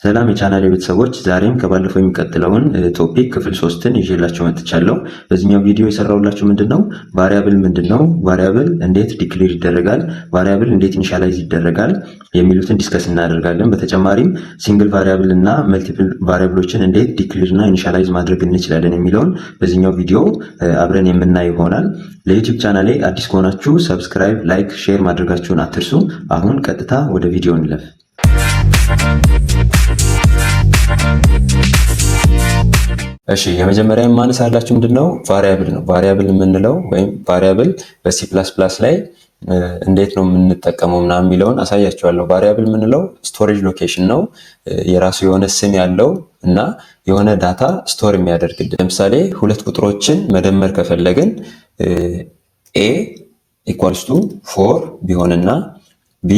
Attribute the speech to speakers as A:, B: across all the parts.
A: ሰላም የቻናሌ ቤተሰቦች፣ ዛሬም ከባለፈው የሚቀጥለውን ቶፒክ ክፍል 3ን ይዤላችሁ መጥቻለሁ። በዚህኛው ቪዲዮ የሰራሁላችሁ ምንድነው ቫሪያብል ምንድነው፣ ቫሪያብል እንዴት ዲክሌር ይደረጋል፣ ቫሪያብል እንዴት ኢኒሻላይዝ ይደረጋል የሚሉትን ዲስከስ እናደርጋለን። በተጨማሪም ሲንግል ቫሪያብል እና መልቲፕል ቫሪያብሎችን እንዴት ዲክሌር እና ኢኒሻላይዝ ማድረግ እንችላለን የሚለውን በዚህኛው ቪዲዮ አብረን የምናይ ይሆናል። ለዩቲዩብ ቻናሌ አዲስ ከሆናችሁ ሰብስክራይብ፣ ላይክ፣ ሼር ማድረጋችሁን አትርሱ። አሁን ቀጥታ ወደ ቪዲዮ እንለፍ። እሺ የመጀመሪያ የማነሳላችሁ ምንድነው ቫሪያብል ነው። ቫሪያብል የምንለው ወይም ቫሪያብል በሲ ፕላስ ፕላስ ላይ እንዴት ነው የምንጠቀመው ምናምን የሚለውን አሳያችኋለሁ። ቫሪያብል የምንለው ስቶሬጅ ሎኬሽን ነው። የራሱ የሆነ ስም ያለው እና የሆነ ዳታ ስቶር የሚያደርግልን። ለምሳሌ ሁለት ቁጥሮችን መደመር ከፈለግን ኤ ኢኳልስ ቱ 4 ቢሆንና ቢ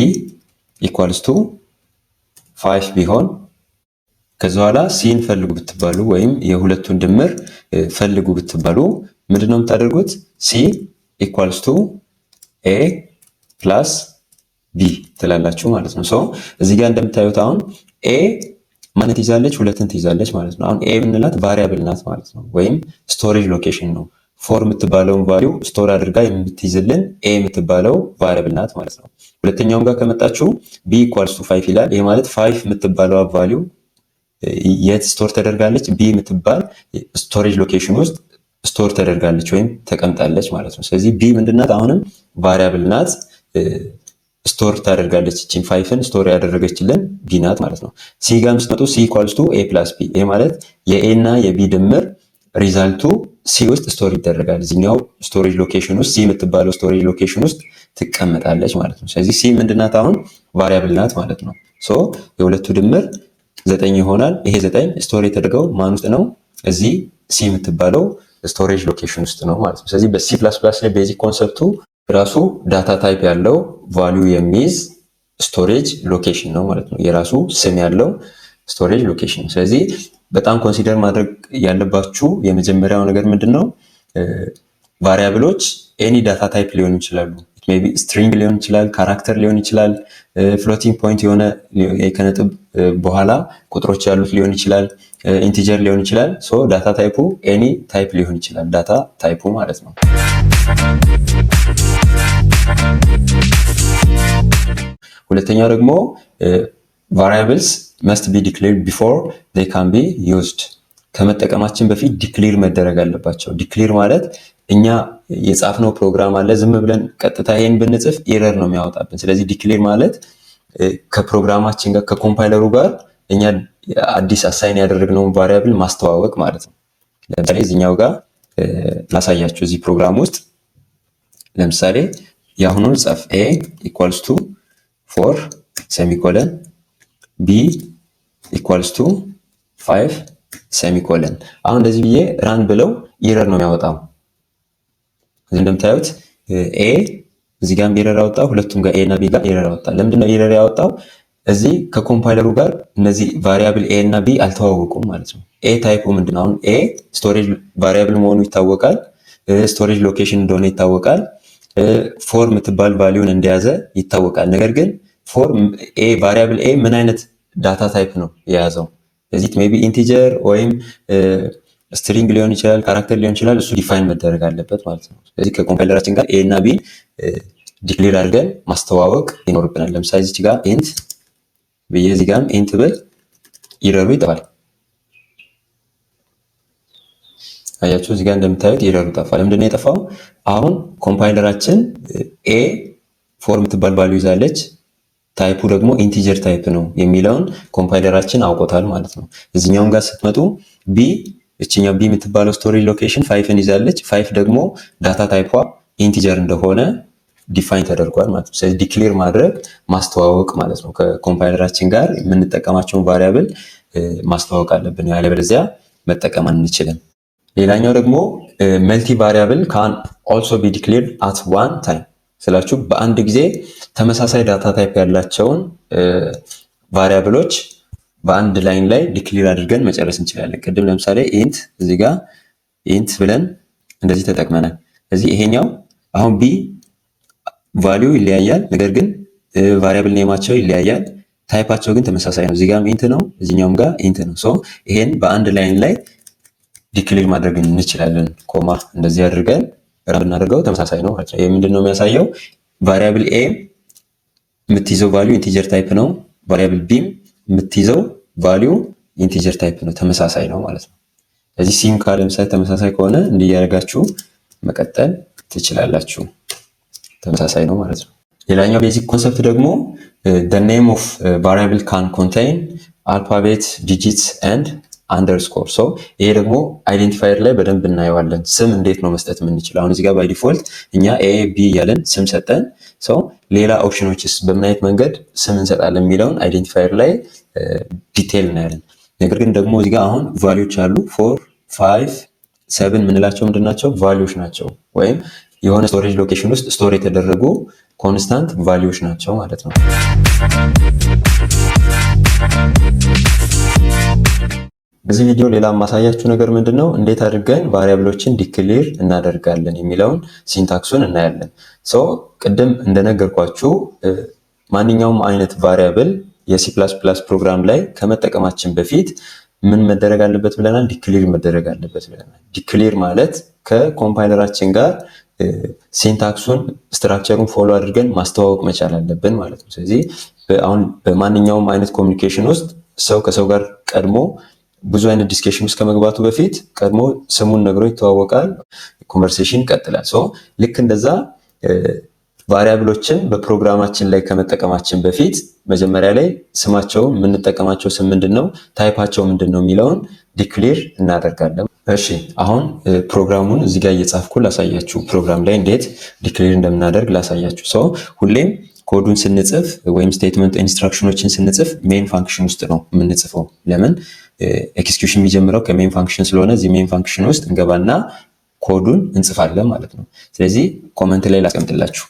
A: ኢኳልስ ቱ 5 ቢሆን ከዛ በኋላ ሲን ፈልጉ ብትባሉ ወይም የሁለቱን ድምር ፈልጉ ብትባሉ ምንድነው የምታደርጉት? ሲ ኢኳልስ ቱ ኤ ፕላስ ቢ ትላላችሁ ማለት ነው። ሶ እዚህ ጋር እንደምታዩት አሁን ኤ ማንን ትይዛለች? ሁለትን ትይዛለች ማለት ነው። አሁን ኤ የምንላት ቫሪያብል ናት ማለት ነው፣ ወይም ስቶሬጅ ሎኬሽን ነው። ፎር የምትባለውን ቫልዩ ስቶር አድርጋ የምትይዝልን ኤ የምትባለው ቫሪያብል ናት ማለት ነው። ሁለተኛውም ጋር ከመጣችሁ ቢ ኢኳልስ ቱ 5 ይላል። ይሄ ማለት 5 የምትባለው ቫልዩ የት ስቶር ተደርጋለች? ቢ የምትባል ስቶሬጅ ሎኬሽን ውስጥ ስቶር ተደርጋለች ወይም ተቀምጣለች ማለት ነው። ስለዚህ ቢ ምንድናት? አሁንም ቫሪያብል ናት፣ ስቶር ታደርጋለች። እቺን 5ን ስቶር ያደረገችልን ቢ ናት ማለት ነው። ሲ ጋር ስትመጡ ሲ ኢኳልስ ቱ ኤ ፕላስ ቢ፣ ይሄ ማለት የኤ እና የቢ ድምር ሪዛልቱ ሲ ውስጥ ስቶር ይደረጋል። እዚህኛው ስቶሬጅ ሎኬሽን ውስጥ ሲ የምትባለው ስቶሬጅ ሎኬሽን ውስጥ ትቀመጣለች ማለት ነው። ስለዚህ ሲ ምንድናት? አሁን ቫሪያብል ናት ማለት ነው። ሶ የሁለቱ ድምር 9 ይሆናል። ይሄ 9 ስቶር የተደረገው ማን ውስጥ ነው? እዚህ ሲ የምትባለው ስቶሬጅ ሎኬሽን ውስጥ ነው ማለት ነው። ስለዚህ በሲ ፕላስ ፕላስ ላይ ቤዚክ ኮንሰፕቱ ራሱ ዳታ ታይፕ ያለው ቫልዩ የሚይዝ ስቶሬጅ ሎኬሽን ነው ማለት ነው። የራሱ ስም ያለው ስቶሬጅ ሎኬሽን ነው። ስለዚህ በጣም ኮንሲደር ማድረግ ያለባችሁ የመጀመሪያው ነገር ምንድነው? ቫሪያብሎች ኤኒ ዳታ ታይፕ ሊሆኑ ይችላሉ። ሜቢ ስትሪንግ ሊሆን ይችላል፣ ካራክተር ሊሆን ይችላል፣ ፍሎቲንግ ፖይንት የሆነ ከነጥብ በኋላ ቁጥሮች ያሉት ሊሆን ይችላል፣ ኢንቲጀር ሊሆን ይችላል። ሶ ዳታ ታይፑ ኤኒ ታይፕ ሊሆን ይችላል፣ ዳታ ታይፑ ማለት ነው። ሁለተኛው ደግሞ ቫሪያብልስ መስት ቢ ዲክሌርድ ቢፎር ዜይ ካን ቢ ዩዝድ፣ ከመጠቀማችን በፊት ዲክሌር መደረግ አለባቸው። ዲክሌር ማለት እኛ የጻፍነው ፕሮግራም አለ፣ ዝም ብለን ቀጥታ ይሄን ብንጽፍ ኤረር ነው የሚያወጣብን። ስለዚህ ዲክሌር ማለት ከፕሮግራማችን ጋር ከኮምፓይለሩ ጋር እኛ አዲስ አሳይን ያደረግነውን ቫሪያብል ማስተዋወቅ ማለት ነው። ለምሳሌ እዚህኛው ጋር ላሳያችሁ። እዚህ ፕሮግራም ውስጥ ለምሳሌ የአሁኑን ጻፍ ኤ ኢኳልስ ቱ 4 ሴሚኮለን ቢ ኢኳልስ ቱ 5 ሴሚኮለን። አሁን እንደዚህ ብዬ ራን ብለው ኤረር ነው የሚያወጣው። እዚህ እንደምታዩት ኤ እዚህ ጋር ኤረር ያወጣው፣ ሁለቱም ጋር ኤ እና ቢ ጋር ኤረር ያወጣ። ለምንድነው ኤረር ያወጣው? እዚህ ከኮምፓይለሩ ጋር እነዚህ ቫሪያብል ኤ እና ቢ አልተዋወቁም ማለት ነው። ኤ ታይፑ ምንድነው? አሁን ኤ ስቶሬጅ ቫሪያብል መሆኑ ይታወቃል፣ ስቶሬጅ ሎኬሽን እንደሆነ ይታወቃል፣ ፎር የምትባል ቫልዩን እንደያዘ ይታወቃል። ነገር ግን ፎር ኤ ቫሪያብል ኤ ምን አይነት ዳታ ታይፕ ነው የያዘው? እዚህ ሜቢ ኢንቲጀር ወይም ስትሪንግ ሊሆን ይችላል፣ ካራክተር ሊሆን ይችላል። እሱ ዲፋይን መደረግ አለበት ማለት ነው። ስለዚህ ከኮምፓይለራችን ጋር ኤ እና ቢ ዲክሌር አድርገን ማስተዋወቅ ይኖርብናል። ለምሳሌ እዚህ ጋር ኢንት ብዬ እዚህ ጋር ኢንት ብል ኢረሩ ይጠፋል። አያችሁ እዚህ ጋር እንደምታዩት ኢረሩ ጠፋ። ለምንድነው የጠፋው? አሁን ኮምፓይለራችን ኤ ፎር የምትባል ቫልዩ ይዛለች፣ ታይፑ ደግሞ ኢንቲጀር ታይፕ ነው የሚለውን ኮምፓይለራችን አውቆታል ማለት ነው። እዚህኛውም ጋር ስትመጡ ቢ እቺኛው ቢ የምትባለው ስቶሬጅ ሎኬሽን 5ን ይዛለች። 5 ደግሞ ዳታ ታይቷ ኢንቲጀር እንደሆነ ዲፋይን ተደርጓል ማለት ነው። ስለዚህ ዲክሌር ማድረግ ማስተዋወቅ ማለት ነው። ከኮምፓይለራችን ጋር የምንጠቀማቸውን ቫሪያብል ማስተዋወቅ አለብን፣ ያለበለዚያ መጠቀም አንችልም። ሌላኛው ደግሞ መልቲ ቫሪያብል ካን ኦልሶ ቢ ዲክሌርድ አት ዋን ታይም ስላችሁ በአንድ ጊዜ ተመሳሳይ ዳታ ታይፕ ያላቸውን ቫሪያብሎች በአንድ ላይን ላይ ዲክሌር አድርገን መጨረስ እንችላለን። ቅድም ለምሳሌ ኢንት እዚህ ጋር ኢንት ብለን እንደዚህ ተጠቅመናል። እዚህ ይሄኛው አሁን ቢ ቫልዩ ይለያያል፣ ነገር ግን ቫሪያብል ኔማቸው ይለያያል፣ ታይፓቸው ግን ተመሳሳይ ነው። እዚጋም ኢንት ነው፣ እዚኛውም ጋር ኢንት ነው። ሶ ይሄን በአንድ ላይን ላይ ዲክሌር ማድረግ እንችላለን። ኮማ እንደዚህ አድርገን ራን ብናደርገው ተመሳሳይ ነው ማለት ነው። ይሄ ምንድነው የሚያሳየው? ቫሪያብል ኤ የምትይዘው ቫልዩ ኢንቲጀር ታይፕ ነው። ቫሪያብል ቢ የምትይዘው ቫልዩ ኢንቲጀር ታይፕ ነው፣ ተመሳሳይ ነው ማለት ነው። ስለዚህ ሲም ካለ ለምሳሌ ተመሳሳይ ከሆነ እንዲህ ያደርጋችሁ መቀጠል ትችላላችሁ። ተመሳሳይ ነው ማለት ነው። ሌላኛው ቤዚክ ኮንሰፕት ደግሞ the name of variable can contain alphabet, digits and underscore። ሶ ይሄ ደግሞ አይዴንቲፋየር ላይ በደንብ እናየዋለን። ስም እንዴት ነው መስጠት የምንችለው? አሁን እዚህ ጋር ባይ ዲፎልት እኛ ኤ ቢ እያለን ስም ሰጠን። ሶ ሌላ ኦፕሽኖችስ በምን አይነት መንገድ ስም እንሰጣለን የሚለውን አይዴንቲፋየር ላይ ዲቴይል እናያለን። ነገር ግን ደግሞ እዚህ ጋር አሁን ቫልዩዎች አሉ 4 5 7 ምንላቸው ምንድን ናቸው? ቫልዩዎች ናቸው፣ ወይም የሆነ ስቶሬጅ ሎኬሽን ውስጥ ስቶር የተደረጉ ኮንስታንት ቫልዩዎች ናቸው ማለት ነው። በዚህ ቪዲዮ ሌላ ማሳያችሁ ነገር ምንድነው እንዴት አድርገን ቫሪያብሎችን ዲክሌር እናደርጋለን የሚለውን ሲንታክሱን እናያለን። ሶ ቅድም እንደነገርኳችሁ ማንኛውም አይነት ቫሪያብል የሲ++ ፕሮግራም ላይ ከመጠቀማችን በፊት ምን መደረግ አለበት ብለናል? ዲክሌር መደረግ አለበት ብለናል። ዲክሌር ማለት ከኮምፓይለራችን ጋር ሲንታክሱን ስትራክቸሩን ፎሎ አድርገን ማስተዋወቅ መቻል አለብን ማለት ነው። ስለዚህ አሁን በማንኛውም አይነት ኮሚኒኬሽን ውስጥ ሰው ከሰው ጋር ቀድሞ ብዙ አይነት ዲስከሽን ውስጥ ከመግባቱ በፊት ቀድሞ ስሙን ነግሮ ይተዋወቃል፣ ኮንቨርሴሽን ይቀጥላል። ሶ ልክ እንደዛ ቫሪያብሎችን በፕሮግራማችን ላይ ከመጠቀማችን በፊት መጀመሪያ ላይ ስማቸውን የምንጠቀማቸው ስም ምንድነው፣ ታይፓቸው ምንድነው የሚለውን ዲክሌር እናደርጋለን። እሺ አሁን ፕሮግራሙን እዚህ ጋር እየጻፍኩ ላሳያችሁ። ፕሮግራም ላይ እንዴት ዲክሌር እንደምናደርግ ላሳያችሁ። ሶ ሁሌም ኮዱን ስንጽፍ ወይም ስቴትመንት ኢንስትራክሽኖችን ስንጽፍ ሜን ፋንክሽን ውስጥ ነው የምንጽፈው። ለምን? ኤክስኪዩሽን የሚጀምረው ከሜን ፋንክሽን ስለሆነ እዚህ ሜን ፋንክሽን ውስጥ እንገባና ኮዱን እንጽፋለን ማለት ነው። ስለዚህ ኮመንት ላይ ላስቀምጥላችሁ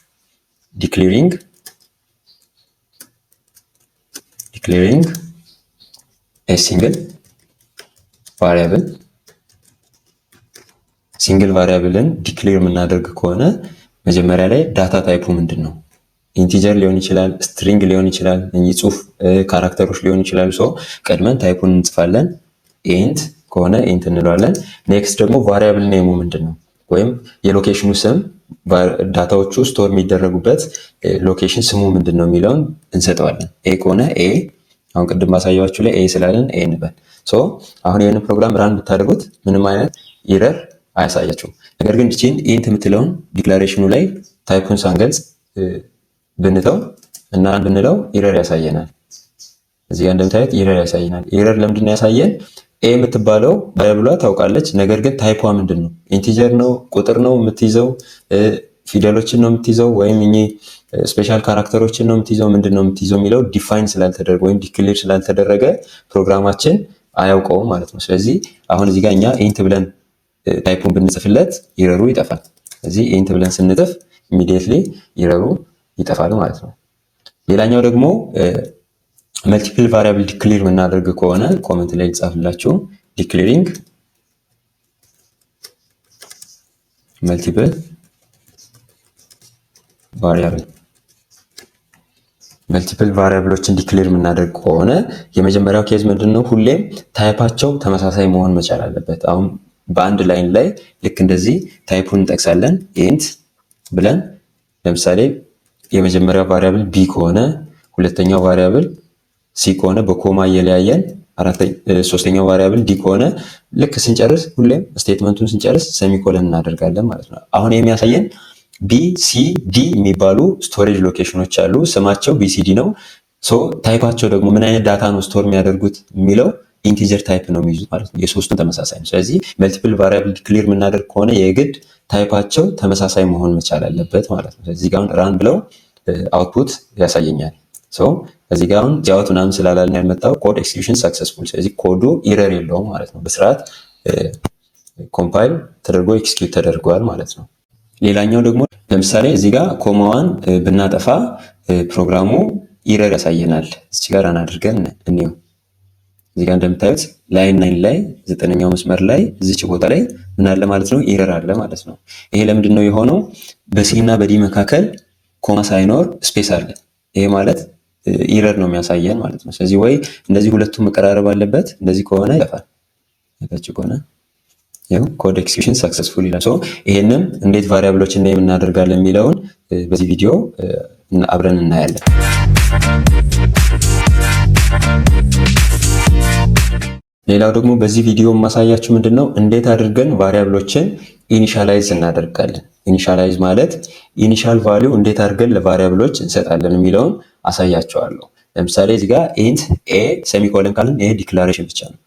A: ዲክሌሪንግ ኤ ሲንግል ቫሪያብልን ዲክሌር የምናደርግ ከሆነ መጀመሪያ ላይ ዳታ ታይፑ ምንድን ነው? ኢንቲጀር ሊሆን ይችላል፣ ስትሪንግ ሊሆን ይችላል፣ እኚህ ጽሁፍ ካራክተሮች ሊሆን ይችላሉ። ሶ ቀድመን ታይፑን እንጽፋለን። ኢንት ከሆነ ኢንት እንለዋለን። ኔክስት ደግሞ ቫሪያብል ኔሙ ምንድን ነው ወይም የሎኬሽኑ ስም ዳታዎቹ ስቶር የሚደረጉበት ሎኬሽን ስሙ ምንድን ነው የሚለውን እንሰጠዋለን። ኤ ከሆነ ኤ፣ አሁን ቅድም ማሳያችሁ ላይ ኤ ስላለን ኤ እንበል። ሶ አሁን ይህን ፕሮግራም ራን ብታደርጉት ምንም አይነት ኢረር አያሳያችሁም። ነገር ግን ቺን ኢንት የምትለውን ዲክላሬሽኑ ላይ ታይፑን ሳንገልጽ ብንተው እና ብንለው ኢረር ያሳየናል። እዚህ ጋር እንደምታዩት ኢረር ያሳየናል። ኢረር ለምንድን ነው ያሳየን? ኤ የምትባለው ቫሪያብሏ ታውቃለች። ነገር ግን ታይፑ ምንድን ነው? ኢንቲጀር ነው፣ ቁጥር ነው የምትይዘው፣ ፊደሎችን ነው የምትይዘው፣ ወይም እኚህ ስፔሻል ካራክተሮችን ነው የምትይዘው፣ ምንድን ነው የምትይዘው የሚለው ዲፋይን ስላልተደረገ ወይም ዲክሌር ስላልተደረገ ፕሮግራማችን አያውቀውም ማለት ነው። ስለዚህ አሁን እዚህ ጋር እኛ ኢንት ብለን ታይፑን ብንጽፍለት ኢረሩ ይጠፋል። ስለዚህ ኢንት ብለን ስንጽፍ ኢሚዲየትሊ ኢረሩ ይጠፋል ማለት ነው። ሌላኛው ደግሞ መልቲፕል ቫሪያብል ዲክሌር የምናደርግ ከሆነ ኮመንት ላይ ጻፍላችሁ ዲክሌሪንግ መልቲፕል ቫሪያብሎችን ዲክሌር የምናደርግ ከሆነ የመጀመሪያው ኬዝ ምንድነው? ሁሌም ታይፓቸው ተመሳሳይ መሆን መቻል አለበት። አሁን በአንድ ላይን ላይ ልክ እንደዚህ ታይፑን እንጠቅሳለን። ኢንት ብለን ለምሳሌ የመጀመሪያው ቫሪያብል ቢ ከሆነ ሁለተኛው ቫሪያብል ሲ ከሆነ በኮማ እየለያየን ሶስተኛው ቫሪያብል ዲ ከሆነ ልክ ስንጨርስ ሁሌም ስቴትመንቱን ስንጨርስ ሰሚኮለን እናደርጋለን ማለት ነው። አሁን የሚያሳየን ቢ ሲ ዲ የሚባሉ ስቶሬጅ ሎኬሽኖች አሉ። ስማቸው ቢሲዲ ነው። ሶ ታይፓቸው ደግሞ ምን አይነት ዳታ ነው ስቶር የሚያደርጉት የሚለው ኢንቲጀር ታይፕ ነው የሚይዙት ማለት ነው። የሶስቱን ተመሳሳይ ነው። ስለዚህ መልቲፕል ቫሪያብል ዲክሌር የምናደርግ ከሆነ የግድ ታይፓቸው ተመሳሳይ መሆን መቻል አለበት ማለት ነው። ስለዚህ ጋር ራን ብለው አውትፑት ያሳየኛል። ሶ እዚህ ጋር አሁን ያወት ምናምን ስላላልን ያልመጣው ኮድ ኤክስኪዩሽን ሰክሰስፉል። ስለዚህ ኮዱ ኢረር የለውም ማለት ነው። በስርዓት ኮምፓይል ተደርጎ ኤክስኪዩት ተደርጓል ማለት ነው። ሌላኛው ደግሞ ለምሳሌ እዚህ ጋር ኮማዋን ብናጠፋ ፕሮግራሙ ኢረር ያሳየናል። እዚህ ጋር ራን አድርገን እንየው። እዚህ ጋር እንደምታዩት ላይን 9 ላይ 9ኛው መስመር ላይ እዚች ቦታ ላይ ምን አለ ማለት ነው? ኢረር አለ ማለት ነው። ይሄ ለምንድን ነው የሆነው? በሲ እና በዲ መካከል ኮማ ሳይኖር ስፔስ አለ። ይሄ ማለት ኢረር ነው የሚያሳየን ማለት ነው። ስለዚህ ወይ እንደዚህ ሁለቱም መቀራረብ አለበት፣ እንደዚህ ከሆነ ይጠፋል። ታችሁ ከሆነ ያው ኮድ ኤክስኪዩሽን ሰክሰስፉል ይላል። ይሄንን እንዴት ቫሪያብሎችን ኔም እናደርጋለን የሚለውን በዚህ ቪዲዮ አብረን እናያለን። ሌላው ደግሞ በዚህ ቪዲዮ ማሳያችሁ ምንድነው እንዴት አድርገን ቫሪያብሎችን ኢኒሻላይዝ እናደርጋለን። ኢኒሻላይዝ ማለት ኢኒሻል ቫልዩ እንዴት አድርገን ለቫሪያብሎች እንሰጣለን የሚለውን አሳያችኋለሁ። ለምሳሌ እዚህ ጋር ኢንት ኤ ሴሚኮለን ካልን ይሄ ዲክላሬሽን ብቻ ነው።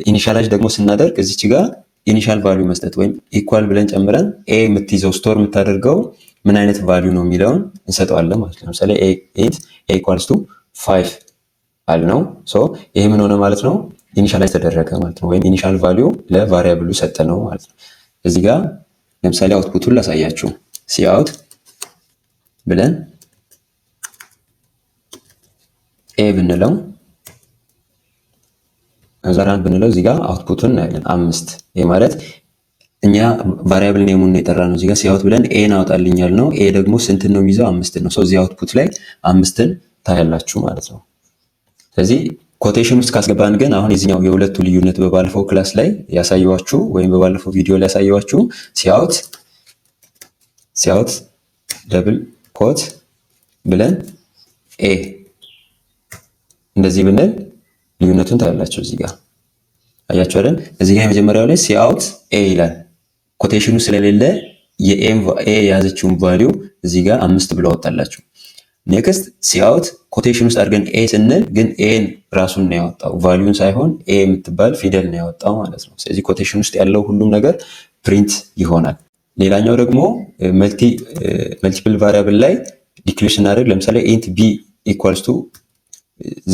A: ኢኒሻላይዝ ደግሞ ስናደርግ እዚች ጋር ኢኒሻል ቫልዩ መስጠት ወይም ኢኳል ብለን ጨምረን ኤ የምትይዘው ስቶር የምታደርገው ምን አይነት ቫልዩ ነው የሚለውን እንሰጠዋለን ማለት ነው። ለምሳሌ ኢንት ኤ ኢኳልስ ቱ 5 አልነው። ይሄ ምን ሆነ ማለት ነው? ኢኒሻላይዝ ተደረገ ማለት ነው። ወይም ኢኒሻል ቫልዩ ለቫሪያብሉ ሰጠ ነው ማለት ነው። እዚህ ጋር ለምሳሌ አውትፑቱን ላሳያችሁ። ሲአውት ብለን ኤ ብንለው ዛራን ብንለው እዚህ ጋር አውትፑቱን እናያለን 5። ይሄ ማለት እኛ ቫሪያብል ኔሙን ነው የጠራ ነው። እዚህ ጋር ሲአውት ብለን ኤን አውጣልኛል ነው። ኤ ደግሞ ስንትን ነው የሚይዘው? 5 ነው። እዚህ አውትፑት ላይ 5ን ታያላችሁ ማለት ነው። ስለዚህ ኮቴሽን ውስጥ ካስገባን ግን አሁን የዚህኛው የሁለቱ ልዩነት በባለፈው ክላስ ላይ ያሳየዋችሁ ወይም በባለፈው ቪዲዮ ላይ ያሳየዋችሁ ሲአውት ደብል ኮት ብለን ኤ እንደዚህ ብንል ልዩነቱን ታያላችሁ። እዚህ ጋር አያችሁ አይደል? እዚህ ጋር የመጀመሪያው ላይ ሲአውት ኤ ይላል። ኮቴሽኑ ስለሌለ የኤ የያዘችውን ቫልዩ እዚህ ጋር 5 ብሎ አወጣላችሁ። ኔክስት ሲአውት ኮቴሽን ውስጥ አድርገን ኤ ስንል ግን ኤን ራሱን ነው ያወጣው፣ ቫልዩን ሳይሆን ኤ የምትባል ፊደል ነው ያወጣው ማለት ነው። ስለዚህ ኮቴሽን ውስጥ ያለው ሁሉም ነገር ፕሪንት ይሆናል። ሌላኛው ደግሞ መልቲፕል ቫሪያብል ላይ ዲክሌር ስናደርግ ለምሳሌ ኢንት ቢ ኢኳልስ ቱ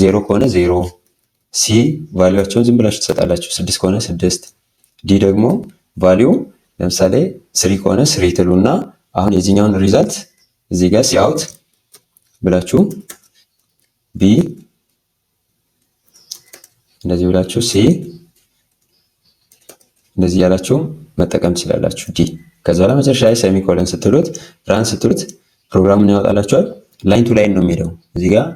A: 0 ከሆነ 0፣ ሲ ቫልዩአቸውን ዝም ብላችሁ ትሰጣላችሁ። 6 ከሆነ 6፣ ዲ ደግሞ ቫልዩ ለምሳሌ 3 ከሆነ 3 ትሉና አሁን የዚህኛውን ሪዛልት እዚህ ጋር ሲአውት ብላችሁ ቢ እንደዚህ ብላችሁ ሲ እንደዚህ ያላችሁ መጠቀም ትችላላችሁ። ዲ ከዛ በኋላ መጨረሻ ላይ ሴሚኮለን ስትሉት ራን ስትሉት ፕሮግራሙን ያወጣላችኋል። ላይን ቱ ላይን ነው የሚለው። እዚህ ጋር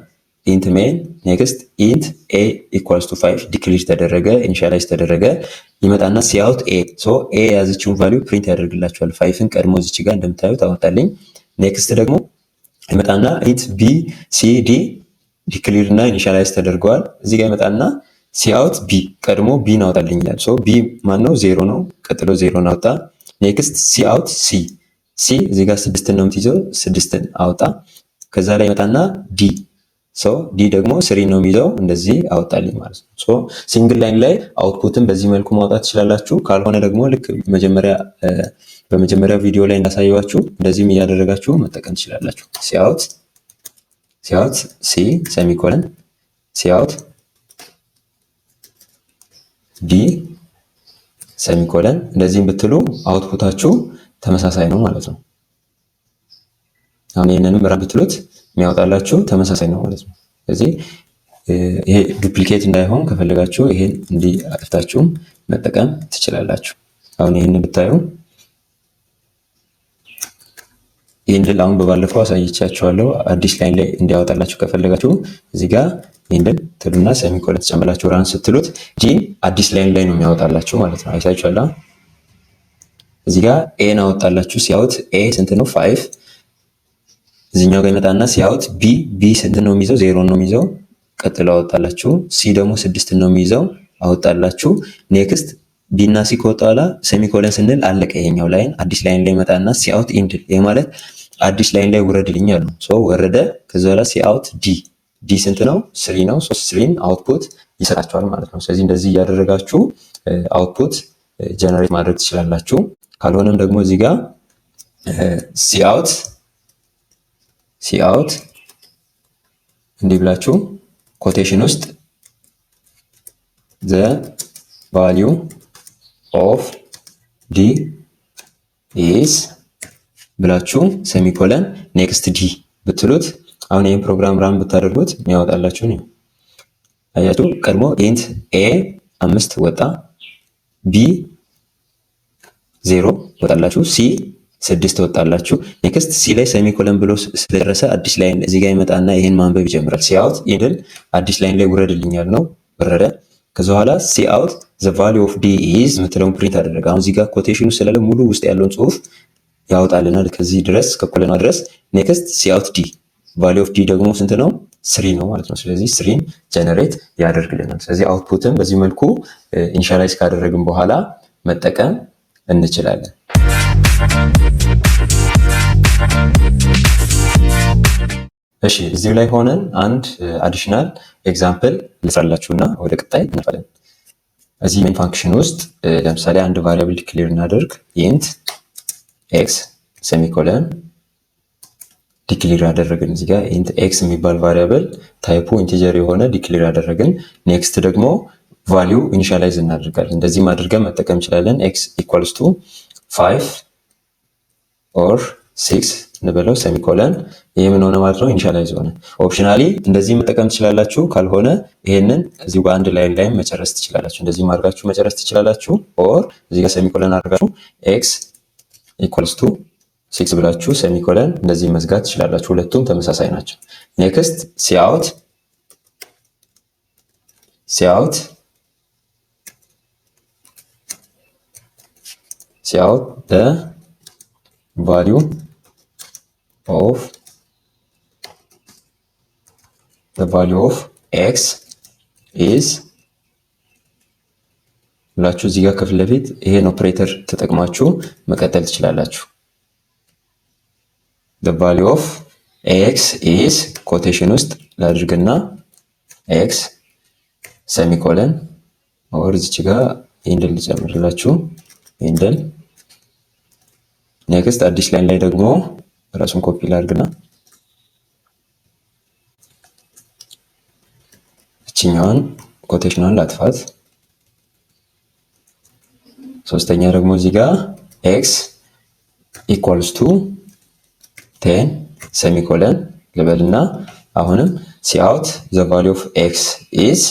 A: ኢንት ሜን ኔክስት ኢንት ኤ ኢኳልስ ቱ 5 ዲክሌር ተደረገ፣ ኢኒሻላይዝ ተደረገ። ይመጣና ሲአውት ኤ ኤ የያዘችውን ቫልዩ ፕሪንት ያደርግላችኋል። 5ን ቀድሞ እዚች ጋር እንደምታዩት አወጣልኝ። ኔክስት ደግሞ ይመጣና ኢንት ቢ ሲ ዲ ዲክሌር እና ኢኒሻላይዝ ተደርገዋል። እዚህ ጋር ይመጣና ሲአውት ቢ ቀድሞ ቢን አውጣልኛል። ቢ ማን ነው? 0 ነው። ቀጥሎ 0 አውጣ። ኔክስት ሲአውት ሲ እዚህ ጋር 6 ነው የምትይዘው፣ 6ን አውጣ። ከዛ ላይ ይመጣና ዲ ዲ ደግሞ 3 ነው የሚይዘው፣ እንደዚህ አወጣልኝ ማለት ነው። ሲንግል ላይን ላይ አውትፑትን በዚህ መልኩ ማውጣት ትችላላችሁ። ካልሆነ ደግሞ ልክ በመጀመሪያው ቪዲዮ ላይ እንዳሳየዋችሁ እንደዚህም እያደረጋችሁ መጠቀም ትችላላችሁ። ሲአውት ሲ ሴሚኮለን ሲአውት ዲ ሴሚኮለን እንደዚህም ብትሉ አውትፑታችሁ ተመሳሳይ ነው ማለት ነው። አሁን ይሄንንም ራን ብትሉት የሚያወጣላችሁ ተመሳሳይ ነው ማለት ነው። ስለዚህ ይሄ ዱፕሊኬት እንዳይሆን ከፈለጋችሁ ይሄን እንዲህ አጥፍታችሁ መጠቀም ትችላላችሁ። አሁን ይሄንን ብታዩ ይሄን ድል አሁን በባለፈው አሳይቻችኋለሁ። አዲስ ላይን ላይ እንዲያወጣላችሁ ከፈለጋችሁ እዚህ ጋር ይሄን ትሉና ሴሚኮለን ተጨምራችሁ ራን ስትሉት ጂን አዲስ ላይን ላይ ነው የሚያወጣላችሁ ማለት ነው። አይታችኋል። እዚህ ጋር ኤን አወጣላችሁ። ሲአውት ኤ ስንት ነው? 5። እዚህኛው ጋር ይመጣና ሲአውት ቢ ስንት ነው የሚይዘው? 0 ነው የሚይዘው። ቀጥሎ አወጣላችሁ። ሲ ደግሞ 6 ነው የሚይዘው፣ አወጣላችሁ። ኔክስት ቢ እና ሲ ከወጣ በኋላ ሴሚኮለን ስንል አለቀ። ይሄኛው ላይን አዲስ ላይን ላይ ይመጣና ሲአውት ኢንድ፣ ይሄ ማለት አዲስ ላይን ላይ ውረድልኝ አሉ። ወረደ። ከዛ በኋላ ሲአውት ዲ ስንት ነው? 3 ነው። 3ን አውትፑት ይሰጣችኋል ማለት ነው። ስለዚህ እንደዚህ እያደረጋችሁ አውትፑት ጀነሬት ማድረግ ትችላላችሁ። ካልሆነም ደግሞ እዚህ ጋር ሲአውት እንዲህ ብላችሁ ኮቴሽን ውስጥ ዘ ቫልዩ ኦፍ ዲ ኢዝ ብላችሁ ሴሚኮለን ኔክስት ዲ ብትሉት አሁን ይሄን ፕሮግራም ራን ብታደርጉት የሚያወጣላችሁ ነው። አያችሁ ቀድሞ ኢንት ኤ 5 ወጣ፣ ቢ 0 ወጣላችሁ፣ ሲ 6 ትወጣላችሁ። ኔክስት ሲ ላይ ሴሚኮለን ብሎ ስለደረሰ አዲስ ላይን እዚህ ጋር ይመጣና ይሄን ማንበብ ይጀምራል። ሲ አውት ኢንድል አዲስ ላይን ላይ ውረድልኛል ነው ወረደ። ከዛ በኋላ ሲ አውት ዘ ቫልዩ ኦፍ ዲ ኢዝ የምትለውን ፕሪንት አደረገ። አሁን እዚህ ጋር ኮቴሽኑ ስላለ ሙሉ ውስጥ ያለውን ጽሁፍ ያወጣልናል ከዚህ ድረስ ከኮለኗ ድረስ። ኔክስት ሲ አውት ዲ ቫልዩ ኦፍ ዲ ደግሞ ስንት ነው? 3 ነው ማለት ነው። ስለዚህ 3 ጀነሬት ያደርግልናል። ስለዚህ አውትፑትን በዚህ መልኩ ኢኒሻላይዝ ካደረግን በኋላ መጠቀም እንችላለን። እሺ እዚህ ላይ ሆነን አንድ አዲሽናል ኤግዛምፕል ልስራላችሁና ወደ ቀጣይ እናልፋለን። እዚህ ሜን ፋንክሽን ውስጥ ለምሳሌ አንድ ቫሪያብል ዲክሌር እናደርግ ኢንት ኤክስ ሴሚኮለን ዲክሌር ያደረግን እዚህ ጋር ኢንት ኤክስ የሚባል ቫሪያብል ታይፑ ኢንቲጀር የሆነ ዲክሌር ያደረግን። ኔክስት ደግሞ ቫልዩ ኢኒሻላይዝ እናደርጋለን። እንደዚህም አድርገን መጠቀም እንችላለን። ኤክስ ኢኳልስ ቱ 5 ኦር 6 እንበለው ሴሚኮለን። ይሄ ምን ሆነ ማለት ነው? ኢኒሻላይዝ ሆነ። ኦፕሽናሊ እንደዚህ መጠቀም ትችላላችሁ። ካልሆነ ይሄንን እዚሁ በአንድ ላይን ላይ መጨረስ ትችላላችሁ። እንደዚህ ማድረጋችሁ መጨረስ ትችላላችሁ። ኦር እዚህ ጋር ሴሚኮለን አድርጋችሁ ኤክስ ኢኳልስ ቱ 6 ብላችሁ ሴሚኮለን እንደዚህ መዝጋት ትችላላችሁ። ሁለቱም ተመሳሳይ ናቸው። ኔክስት ሲአውት the value of x is ብላችሁ እዚህ ጋር ከፊት ለፊት ይሄን ኦፕሬተር ተጠቅማችሁ መቀጠል ትችላላችሁ። the value of x is ኮቴሽን ውስጥ ላድርግና x ሴሚኮለን ኦር እዚህ ጋር ኢንድል ልጨምርላችሁ ኢንድል። ኔክስት አዲስ ላይን ላይ ደግሞ ራሱን ኮፒ ላድርግና እቺኛውን ኮቴሽኗን ላጥፋት። ሶስተኛ ደግሞ እዚህ ጋር x equals to 10 ሴሚኮለን ልበልና አሁንም cout the value of x is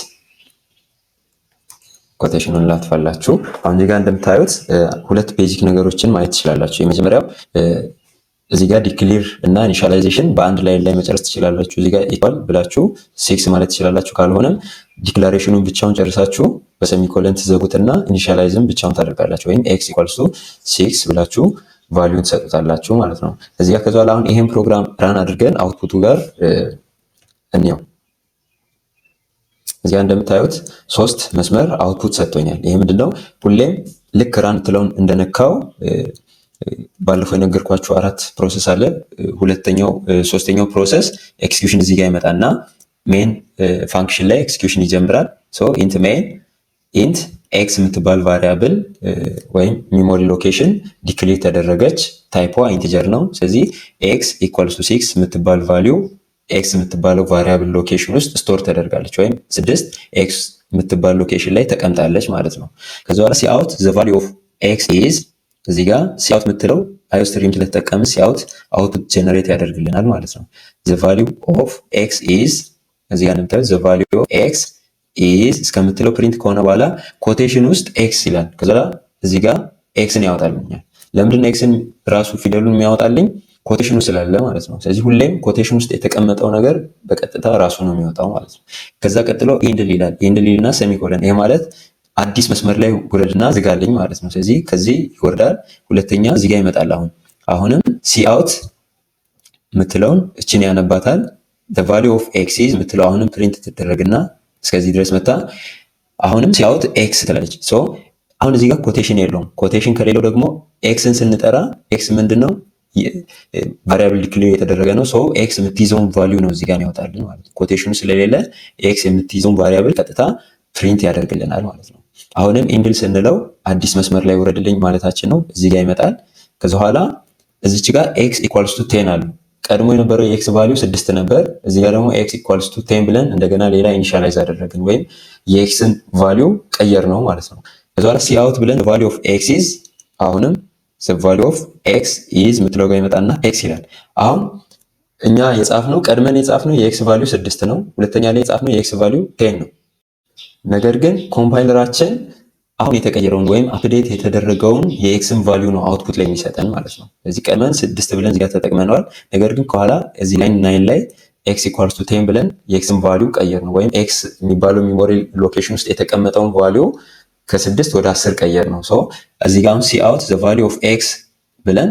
A: ኮቴሽኑን ላጥፋላችሁ። አሁን እዚህ ጋር እንደምታዩት ሁለት ቤዚክ ነገሮችን ማየት ትችላላችሁ። የመጀመሪያው እዚህ ጋር ዲክሌር እና ኢኒሻላይዜሽን በአንድ ላይን ላይ መጨረስ ትችላላችሁ። እዚህ ጋር ኢኳል ብላችሁ 6 ማለት ትችላላችሁ። ካልሆነም ዲክላሬሽኑን ብቻውን ጨርሳችሁ በሴሚኮለን ትዘጉትና ኢኒሻላይዝም ብቻውን ታደርጋላችሁ። ወይም x = 6 ብላችሁ ቫልዩን ትሰጡታላችሁ ማለት ነው። እዚህ ጋር ከዛ አሁን ይሄን ፕሮግራም ራን አድርገን አውትፑቱ ጋር እንየው። እዚህ ጋር እንደምታዩት 3 መስመር አውትፑት ሰጥቶኛል። ይሄ ምንድነው? ሁሌም ልክ ራን ትለውን እንደነካው ባለፈው የነገርኳችሁ 4 ፕሮሰስ አለ። ሶስተኛው ፕሮሰስ ኤክስኪዩሽን እዚህ ጋር ይመጣና ሜን ፋንክሽን ላይ ኤክስኪዩሽን ይጀምራል። ሶ ኢንት ሜን ኢንት ኤክስ የምትባል ቫሪያብል ወይም ሜሞሪ ሎኬሽን ዲክሌር ተደረገች። ታይፖ ኢንቲጀር ነው። ስለዚህ ኤክስ ኢኳልስ ቱ 6 የምትባል ቫልዩ ኤክስ የምትባለው ቫሪያብል ሎኬሽን ውስጥ ስቶር ተደርጋለች፣ ወይም 6 ኤክስ የምትባል ሎኬሽን ላይ ተቀምጣለች ማለት ነው። ከዛ በኋላ ሲአውት ዘ ቫልዩ ኦፍ ኤክስ ኢዝ እዚህ ጋር ሲአውት የምትለው አዮስትሪም ስለተጠቀምን ሲአውት አውትፑት ጀነሬት ያደርግልናል ማለት ነው። ዘ ቫልዩ ኦፍ ኤክስ ኢዝ እዚህ ጋር እንደምታዩት ዘ ቫልዩ ኦፍ ኤክስ ኢዝ እስከምትለው ፕሪንት ከሆነ በኋላ ኮቴሽን ውስጥ ኤክስ ይላል። ከዛ እዚህ ጋር ኤክስን ያወጣልኛል። ለምንድን ነው ኤክስን ራሱ ፊደሉን የሚያወጣልኝ? ኮቴሽኑ ስላለ ማለት ነው። ስለዚህ ሁሌም ኮቴሽን ውስጥ የተቀመጠው ነገር በቀጥታ ራሱ ነው የሚወጣው ማለት ነው። ከዛ ቀጥሎ ኢንድል ይላል። ኢንድል ይልና ሴሚኮለን። ይሄ ማለት አዲስ መስመር ላይ ውረድና ዝጋልኝ ማለት ነው። ስለዚህ ከዚህ ይወርዳል። ሁለተኛ እዚህ ጋር ይመጣል። አሁንም ሲአውት የምትለውን እችን ያነባታል። the value of x is የምትለው አሁንም ፕሪንት ትደረግና እስከዚህ ድረስ መጣ። አሁንም ሲአውት ኤክስ ትላለች። ሶ አሁን እዚህ ጋር ኮቴሽን የለውም። ኮቴሽን ከሌለው ደግሞ ኤክስን ስንጠራ ኤክስ ምንድነው? ቫሪያብል ዲክሌር የተደረገ ነው። ሶ ኤክስ የምትይዘውን ቫልዩ ነው እዚህ ጋር ያወጣልን ማለት ነው። ኮቴሽኑ ስለሌለ ኤክስ የምትይዘውን ቫሪያብል ቀጥታ ፕሪንት ያደርግልናል ማለት ነው። አሁንም ኢንድል ስንለው አዲስ መስመር ላይ ወረድልኝ ማለታችን ነው። እዚህ ጋር ይመጣል። ከዛ በኋላ እዚች ጋር ኤክስ ኢኳልስ ቱ 10 አለ። ቀድሞ የነበረው የኤክስ ቫልዩ 6 ነበር። እዚህ ጋር ደግሞ ኤክስ ኢኳልስ ቱ 10 ብለን እንደገና ሌላ ኢኒሻላይዝ አደረግን፣ ወይም የኤክስን ቫልዩ ቀየር ነው ማለት ነው። ከዛ በኋላ ሲአውት ብለን value of x is አሁንም value of x is የምትለው ጋር ይመጣና x ይላል። አሁን እኛ የጻፍነው ቀድመን የጻፍነው የኤክስ ቫልዩ 6 ነው። ሁለተኛ ላይ የጻፍነው የኤክስ ቫልዩ 10 ነው። ነገር ግን ኮምፓይለራችን አሁን የተቀየረውን ወይም አፕዴት የተደረገውን የኤክስን ቫልዩ ነው አውትፑት ላይ የሚሰጠን ማለት ነው። ስለዚህ ቀድመን 6 ብለን እዚህ ጋር ተጠቅመነዋል። ነገር ግን ከኋላ እዚህ ላይ 9 ላይ ኤክስ ኢኳልስ ቱ 10 ብለን የኤክስን ቫልዩ ቀየር ነው፣ ወይም ኤክስ የሚባለው ሜሞሪ ሎኬሽን ውስጥ የተቀመጠውን ቫልዩ ከ6 ወደ 10 ቀየር ነው። ሶ እዚህ ጋር ሲ አውት ዘ ቫልዩ ኦፍ ኤክስ ብለን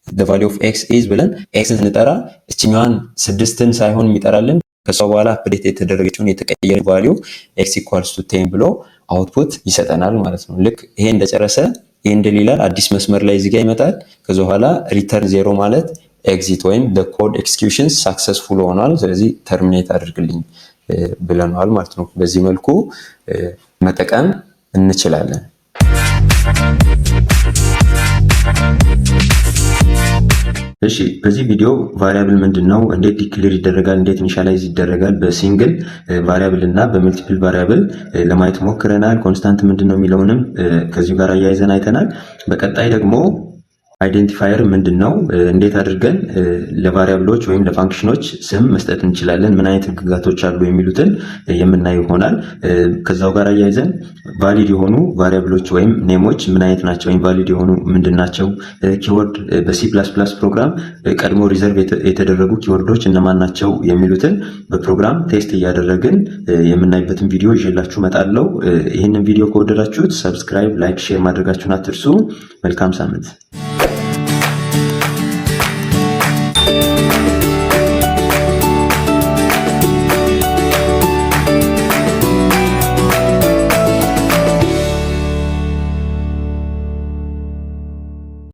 A: the value of x is ብለን ኤክስን ስንጠራ እችኛዋን 6ን ሳይሆን የሚጠራልን ከሷ በኋላ አፕዴት የተደረገችውን የተቀየረ ቫልዩ x equals to 10 ብሎ አውትፑት ይሰጠናል ማለት ነው። ልክ ይሄ እንደጨረሰ ይሄ እንደሌላል አዲስ መስመር ላይ እዚህ ጋር ይመጣል። ከዛ በኋላ ሪተርን 0 ማለት ኤግዚት ወይም the code execution successful ሆኗል፣ ስለዚህ ተርሚኔት አድርግልኝ ብለናል ማለት ነው። በዚህ መልኩ መጠቀም እንችላለን። እሺ በዚህ ቪዲዮ ቫሪያብል ምንድነው፣ እንዴት ዲክሌር ይደረጋል፣ እንዴት ኢኒሻላይዝ ይደረጋል፣ በሲንግል ቫሪያብል እና በመልቲፕል ቫሪያብል ለማየት ሞክረናል። ኮንስታንት ምንድነው የሚለውንም ከዚሁ ጋር አያይዘን አይተናል። በቀጣይ ደግሞ አይዴንቲፋየር ምንድነው፣ እንዴት አድርገን ለቫሪያብሎች ወይም ለፋንክሽኖች ስም መስጠት እንችላለን፣ ምን አይነት ህግጋቶች አሉ የሚሉትን የምናየው ይሆናል። ከዛው ጋር አያይዘን ቫሊድ የሆኑ ቫሪያብሎች ወይም ኔሞች ምን አይነት ናቸው፣ ኢንቫሊድ የሆኑ ምንድናቸው፣ ኪወርድ በሲ++ ፕሮግራም ቀድሞ ሪዘርቭ የተደረጉ ኪወርዶች እነማን ናቸው የሚሉትን በፕሮግራም ቴስት እያደረግን የምናይበትን ቪዲዮ ይዤላችሁ እመጣለሁ። ይህንን ቪዲዮ ከወደዳችሁት ሰብስክራይብ፣ ላይክ፣ ሼር ማድረጋችሁን አትርሱ። መልካም ሳምንት።